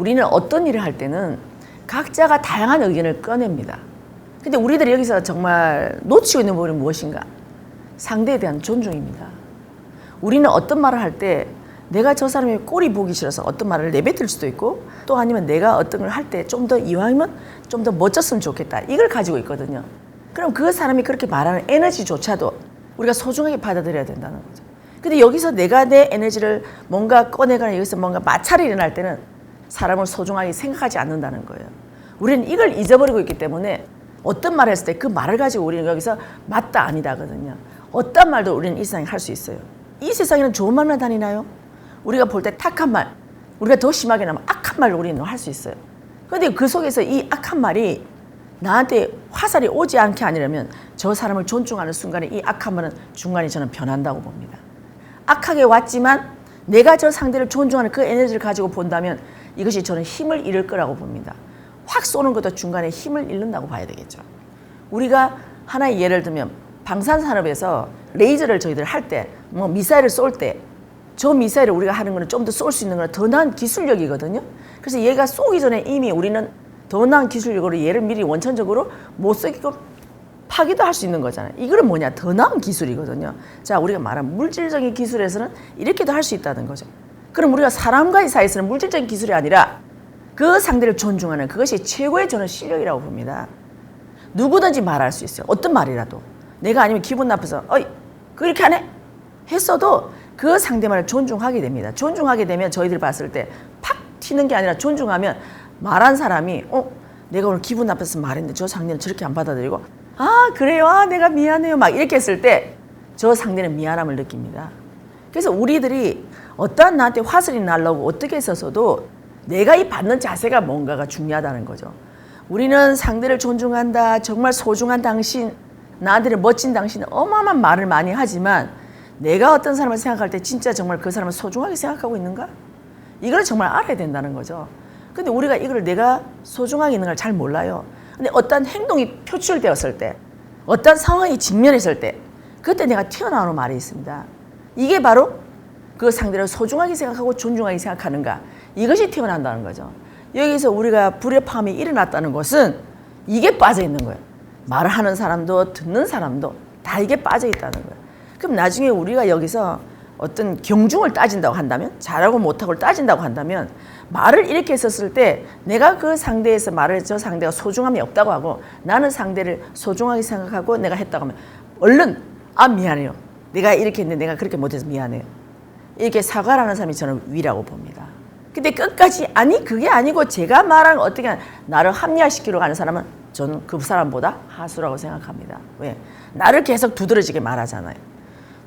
우리는 어떤 일을 할 때는 각자가 다양한 의견을 꺼냅니다. 근데 우리들이 여기서 정말 놓치고 있는 부분이 무엇인가? 상대에 대한 존중입니다. 우리는 어떤 말을 할 때 내가 저 사람의 꼴이 보기 싫어서 어떤 말을 내뱉을 수도 있고, 또 아니면 내가 어떤 걸 할 때 좀 더 이왕이면 좀 더 멋졌으면 좋겠다, 이걸 가지고 있거든요. 그럼 그 사람이 그렇게 말하는 에너지조차도 우리가 소중하게 받아들여야 된다는 거죠. 근데 여기서 내가 내 에너지를 뭔가 꺼내거나 여기서 뭔가 마찰이 일어날 때는 사람을 소중하게 생각하지 않는다는 거예요. 우리는 이걸 잊어버리고 있기 때문에 어떤 말을 했을 때 그 말을 가지고 우리는 여기서 맞다 아니다거든요. 어떤 말도 우리는 이 세상에 할 수 있어요. 이 세상에는 좋은 말만 다니나요? 우리가 볼 때 탁한 말, 우리가 더 심하게 나면 악한 말을 우리는 할 수 있어요. 그런데 그 속에서 이 악한 말이 나한테 화살이 오지 않게 하려면 저 사람을 존중하는 순간에 이 악한 말은 중간에 저는 변한다고 봅니다. 악하게 왔지만 내가 저 상대를 존중하는 그 에너지를 가지고 본다면 이것이 저는 힘을 잃을 거라고 봅니다. 확 쏘는 것도 중간에 힘을 잃는다고 봐야 되겠죠. 우리가 하나의 예를 들면 방산산업에서 레이저를 저희들 할 때, 뭐 미사일을 쏠 때, 저 미사일을 우리가 하는 거는 좀 더 쏠 수 있는 거는 더 나은 기술력이거든요. 그래서 얘가 쏘기 전에 이미 우리는 더 나은 기술력으로 얘를 미리 원천적으로 못 쏘게끔 파기도 할 수 있는 거잖아요. 이거는 뭐냐? 더 나은 기술이거든요. 자, 우리가 말한 물질적인 기술에서는 이렇게도 할 수 있다는 거죠. 그럼 우리가 사람과의 사이에서는 물질적인 기술이 아니라 그 상대를 존중하는 그것이 최고의 저는 실력이라고 봅니다. 누구든지 말할 수 있어요. 어떤 말이라도. 내가 아니면 기분 나빠서 어이 그렇게 안 해? 했어도 그 상대만을 존중하게 됩니다. 존중하게 되면 저희들 봤을 때 팍 튀는 게 아니라 존중하면 말한 사람이 내가 오늘 기분 나빠서 말했는데 저 상대는 저렇게 안 받아들이고 아 그래요? 아 내가 미안해요. 막 이렇게 했을 때 저 상대는 미안함을 느낍니다. 그래서 우리들이 어떠한 나한테 화살이 날라오고 어떻게 했어서도 내가 이 받는 자세가 뭔가가 중요하다는 거죠. 우리는 상대를 존중한다, 정말 소중한 당신, 나한테는 멋진 당신, 어마어마한 말을 많이 하지만 내가 어떤 사람을 생각할 때 진짜 정말 그 사람을 소중하게 생각하고 있는가? 이걸 정말 알아야 된다는 거죠. 근데 우리가 이걸 내가 소중하게 있는 걸 잘 몰라요. 근데 어떤 행동이 표출되었을 때, 어떤 상황이 직면했을 때, 그때 내가 튀어나오는 말이 있습니다. 이게 바로 그 상대를 소중하게 생각하고 존중하게 생각하는가? 이것이 튀어나온다는 거죠. 여기서 우리가 불협화음이 일어났다는 것은 이게 빠져 있는 거예요. 말을 하는 사람도 듣는 사람도 다 이게 빠져 있다는 거예요. 그럼 나중에 우리가 여기서 어떤 경중을 따진다고 한다면, 잘하고 못하고를 따진다고 한다면, 말을 이렇게 했었을 때 내가 그 상대에서 말을 저 상대가 소중함이 없다고 하고 나는 상대를 소중하게 생각하고 내가 했다고 하면 얼른 아 미안해요. 내가 이렇게 했는데 내가 그렇게 못해서 미안해요. 이렇게 사과를 하는 사람이 저는 위라고 봅니다. 근데 끝까지 아니 그게 아니고 제가 말한 어떻게 나를 합리화시키려고 하는 사람은 저는 그 사람보다 하수라고 생각합니다. 왜? 나를 계속 두드러지게 말하잖아요.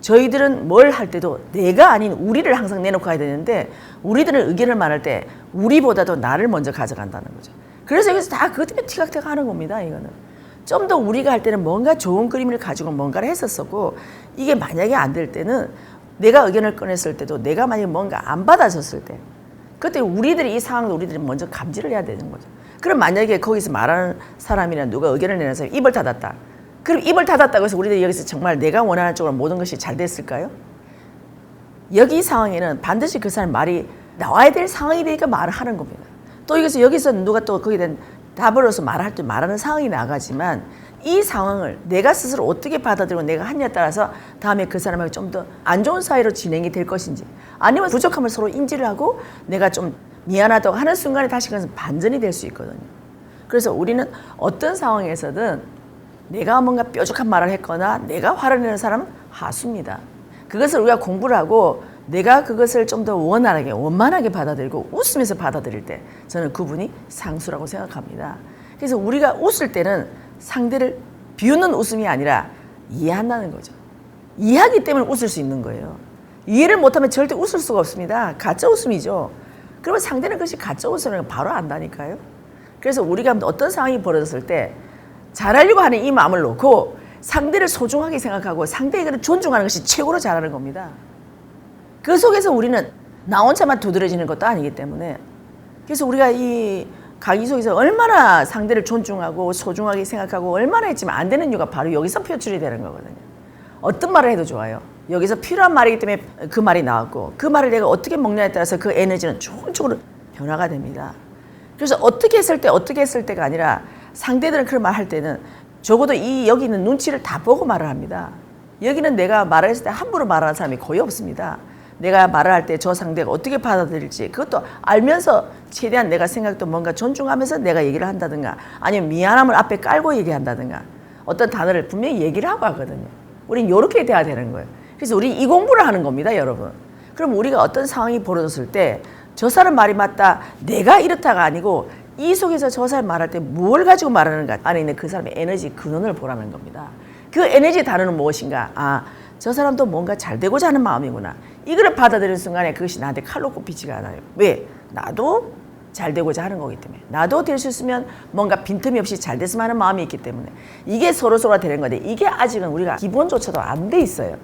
저희들은 뭘 할 때도 내가 아닌 우리를 항상 내놓고 가야 되는데 우리들은 의견을 말할 때 우리보다도 나를 먼저 가져간다는 거죠. 그래서 여기서 다 그것 때문에 티격태격 하는 겁니다. 이거는 좀 더 우리가 할 때는 뭔가 좋은 그림을 가지고 뭔가를 했었고 이게 만약에 안 될 때는 내가 의견을 꺼냈을 때도 내가 만약에 뭔가 안 받아줬을 때 그때 우리들이 이 상황을 우리들이 먼저 감지를 해야 되는 거죠. 그럼 만약에 거기서 말하는 사람이나 누가 의견을 내는 사람이 입을 닫았다. 그럼 입을 닫았다고 해서 우리들이 여기서 정말 내가 원하는 쪽으로 모든 것이 잘 됐을까요? 여기 상황에는 반드시 그 사람 말이 나와야 될 상황이 되니까 말을 하는 겁니다. 또 여기서 누가 또 거기에 대한 답을 얻어서 말할 때 말하는 상황이 나가지만 이 상황을 내가 스스로 어떻게 받아들이고 내가 하냐에 따라서 다음에 그 사람하고 좀 더 안 좋은 사이로 진행이 될 것인지 아니면 부족함을 서로 인지를 하고 내가 좀 미안하다고 하는 순간에 다시 그것은 반전이 될 수 있거든요. 그래서 우리는 어떤 상황에서든 내가 뭔가 뾰족한 말을 했거나 내가 화를 내는 사람은 하수입니다. 그것을 우리가 공부를 하고 내가 그것을 좀 더 원활하게 원만하게 받아들이고 웃으면서 받아들일 때 저는 그분이 상수라고 생각합니다. 그래서 우리가 웃을 때는 상대를 비웃는 웃음이 아니라 이해한다는 거죠. 이해하기 때문에 웃을 수 있는 거예요. 이해를 못하면 절대 웃을 수가 없습니다. 가짜 웃음이죠. 그러면 상대는 그것이 가짜 웃음을 바로 안다니까요. 그래서 우리가 어떤 상황이 벌어졌을 때 잘하려고 하는 이 마음을 놓고 상대를 소중하게 생각하고 상대에게 존중하는 것이 최고로 잘하는 겁니다. 그 속에서 우리는 나 혼자만 두드러지는 것도 아니기 때문에 그래서 우리가 이 강의 속에서 얼마나 상대를 존중하고 소중하게 생각하고 얼마나 했지만 안 되는 이유가 바로 여기서 표출이 되는 거거든요. 어떤 말을 해도 좋아요. 여기서 필요한 말이기 때문에 그 말이 나왔고 그 말을 내가 어떻게 먹냐에 따라서 그 에너지는 좋은 쪽으로 변화가 됩니다. 그래서 어떻게 했을 때 어떻게 했을 때가 아니라 상대들은 그런 말 할 때는 적어도 여기 있는 눈치를 다 보고 말을 합니다. 여기는 내가 말을 했을 때 함부로 말하는 사람이 거의 없습니다. 내가 말을 할 때 저 상대가 어떻게 받아들일지 그것도 알면서 최대한 내가 생각도 뭔가 존중하면서 내가 얘기를 한다든가 아니면 미안함을 앞에 깔고 얘기한다든가 어떤 단어를 분명히 얘기를 하고 하거든요. 우린 이렇게 돼야 되는 거예요. 그래서 우리 이 공부를 하는 겁니다, 여러분. 그럼 우리가 어떤 상황이 벌어졌을 때 저 사람 말이 맞다, 내가 이렇다가 아니고 이 속에서 저 사람 말할 때 뭘 가지고 말하는가 안에 있는 그 사람의 에너지 근원을 보라는 겁니다. 그 에너지 단어는 무엇인가? 아, 저 사람도 뭔가 잘 되고자 하는 마음이구나. 이거를 받아들이는 순간에 그것이 나한테 칼로 꼽히지가 않아요. 왜? 나도 잘 되고자 하는 거기 때문에. 나도 될 수 있으면 뭔가 빈틈이 없이 잘 됐으면 하는 마음이 있기 때문에. 이게 서로서로가 되는 건데 이게 아직은 우리가 기본조차도 안 돼 있어요.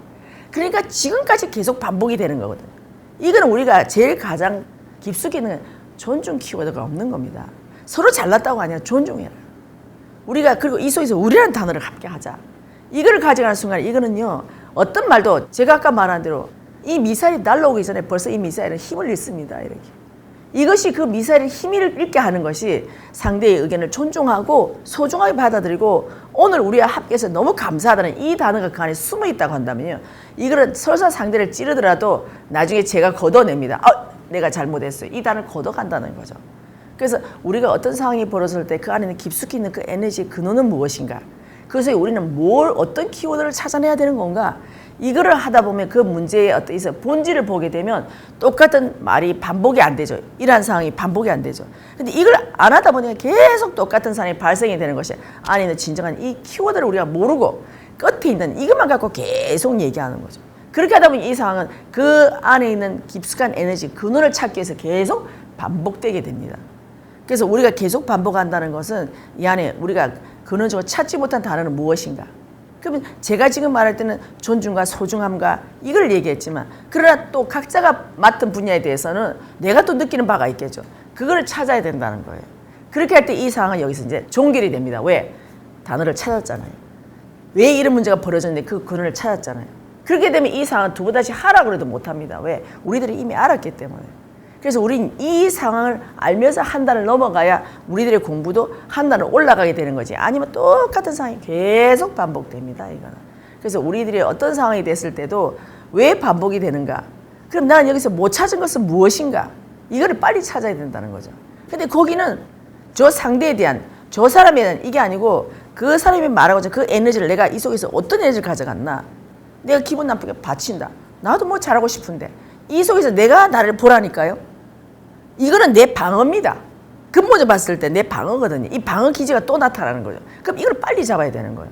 그러니까 지금까지 계속 반복이 되는 거거든요. 이거는 우리가 제일 가장 깊숙이 있는 존중 키워드가 없는 겁니다. 서로 잘났다고 아니라 존중해라. 우리가 그리고 이 속에서 우리라는 단어를 함께 하자. 이거를 가져가는 순간 이거는요. 어떤 말도 제가 아까 말한 대로 이 미사일이 날라오기 전에 벌써 이 미사일은 힘을 잃습니다. 이렇게. 이것이 그 미사일의 힘을 잃게 하는 것이 상대의 의견을 존중하고 소중하게 받아들이고 오늘 우리와 함께해서 너무 감사하다는 이 단어가 그 안에 숨어 있다고 한다면요. 이거는 설사 상대를 찌르더라도 나중에 제가 걷어냅니다. 내가 잘못했어요. 이 단어를 걷어간다는 거죠. 그래서 우리가 어떤 상황이 벌어졌을 때 그 안에 깊숙이 있는 그 에너지의 근원은 무엇인가? 그래서 우리는 어떤 키워드를 찾아내야 되는 건가? 이거를 하다 보면 그 문제의 어떤 본질을 보게 되면 똑같은 말이 반복이 안 되죠. 이러한 상황이 반복이 안 되죠. 근데 이걸 안 하다 보니까 계속 똑같은 상황이 발생이 되는 것이 안에 있는 진정한 이 키워드를 우리가 모르고 끝에 있는 이것만 갖고 계속 얘기하는 거죠. 그렇게 하다 보니 이 상황은 그 안에 있는 깊숙한 에너지, 근원을 찾기 위해서 계속 반복되게 됩니다. 그래서 우리가 계속 반복한다는 것은 이 안에 우리가 근원적으로 찾지 못한 단어는 무엇인가? 그러면 제가 지금 말할 때는 존중과 소중함과 이걸 얘기했지만 그러나 또 각자가 맡은 분야에 대해서는 내가 또 느끼는 바가 있겠죠. 그거를 찾아야 된다는 거예요. 그렇게 할 때 이 상황은 여기서 이제 종결이 됩니다. 왜? 단어를 찾았잖아요. 왜 이런 문제가 벌어졌는데 그 근원을 찾았잖아요. 그렇게 되면 이 상황은 두 번 다시 하라고 해도 못합니다. 왜? 우리들이 이미 알았기 때문에. 그래서 우린 이 상황을 알면서 한 단을 넘어가야 우리들의 공부도 한 단을 올라가게 되는 거지. 아니면 똑같은 상황이 계속 반복됩니다. 이거는. 그래서 우리들이 어떤 상황이 됐을 때도 왜 반복이 되는가? 그럼 나는 여기서 못 찾은 것은 무엇인가? 이거를 빨리 찾아야 된다는 거죠. 근데 거기는 저 상대에 대한, 저 사람에 대한 이게 아니고 그 사람이 말하고자 그 에너지를 내가 이 속에서 어떤 에너지를 가져갔나? 내가 기분 나쁘게 바친다. 나도 뭐 잘하고 싶은데 이 속에서 내가 나를 보라니까요. 이거는 내 방어입니다. 근본적으로 봤을 때 내 방어거든요. 이 방어 기제가 또 나타나는 거죠. 그럼 이걸 빨리 잡아야 되는 거예요.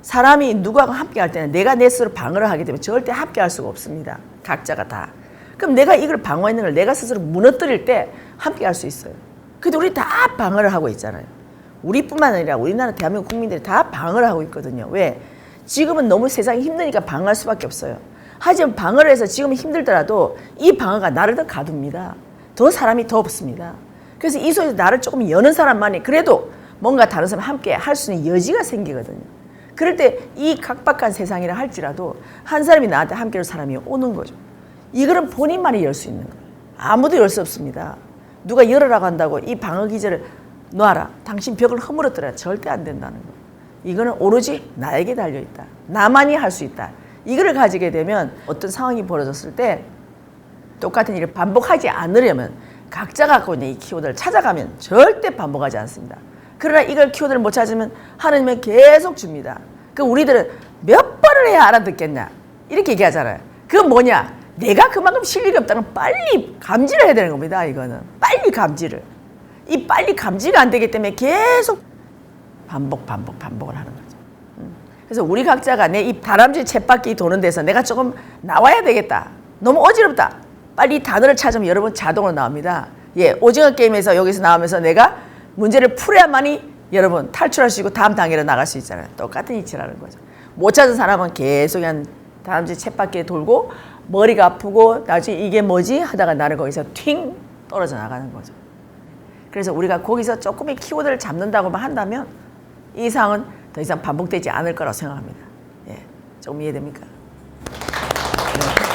사람이 누구하고 함께 할 때는 내가 내 스스로 방어를 하게 되면 절대 함께 할 수가 없습니다. 각자가 다. 그럼 내가 이걸 방어했는 걸 내가 스스로 무너뜨릴 때 함께 할 수 있어요. 근데 우리 다 방어를 하고 있잖아요. 우리뿐만 아니라 우리나라 대한민국 국민들이 다 방어를 하고 있거든요. 왜? 지금은 너무 세상이 힘드니까 방어할 수밖에 없어요. 하지만 방어를 해서 지금은 힘들더라도 이 방어가 나를 더 가둡니다. 더 사람이 더 없습니다. 그래서 이 속에서 나를 조금 여는 사람만이 그래도 뭔가 다른 사람 함께 할 수 있는 여지가 생기거든요. 그럴 때 이 각박한 세상이라 할지라도 한 사람이 나한테 함께 할 사람이 오는 거죠. 이거는 본인만이 열 수 있는 거예요. 아무도 열 수 없습니다. 누가 열으라고 한다고 이 방어 기제를 놔라. 당신 벽을 허물었더라. 절대 안 된다는 거예요. 이거는 오로지 나에게 달려있다. 나만이 할 수 있다. 이거를 가지게 되면 어떤 상황이 벌어졌을 때 똑같은 일을 반복하지 않으려면 각자 갖고 있는 이 키워드를 찾아가면 절대 반복하지 않습니다. 그러나 이걸 키워드를 못 찾으면 하나님은 계속 줍니다. 그 우리들은 몇 번을 해야 알아듣겠냐 이렇게 얘기하잖아요. 그건 뭐냐? 내가 그만큼 실력이 없다는 걸 빨리 감지를 해야 되는 겁니다. 이거는 빨리 감지를. 이 빨리 감지가 안 되기 때문에 계속 반복을 하는 거죠. 그래서 우리 각자가 내 이 다람쥐 쳇바퀴 도는 데서 내가 조금 나와야 되겠다. 너무 어지럽다. 빨리 이 단어를 찾으면 여러분 자동으로 나옵니다. 예, 오징어 게임에서 여기서 나오면서 내가 문제를 풀어야만이 여러분 탈출할 수 있고 다음 단계로 나갈 수 있잖아요. 똑같은 이치라는 거죠. 못 찾은 사람은 계속 그냥 다람쥐 쳇바퀴에 돌고 머리가 아프고 나중에 이게 뭐지 하다가 나를 거기서 튕 떨어져 나가는 거죠. 그래서 우리가 거기서 조금의 키워드를 잡는다고만 한다면 이 상황은 더 이상 반복되지 않을 거라고 생각합니다. 예, 조금 이해됩니까? 네.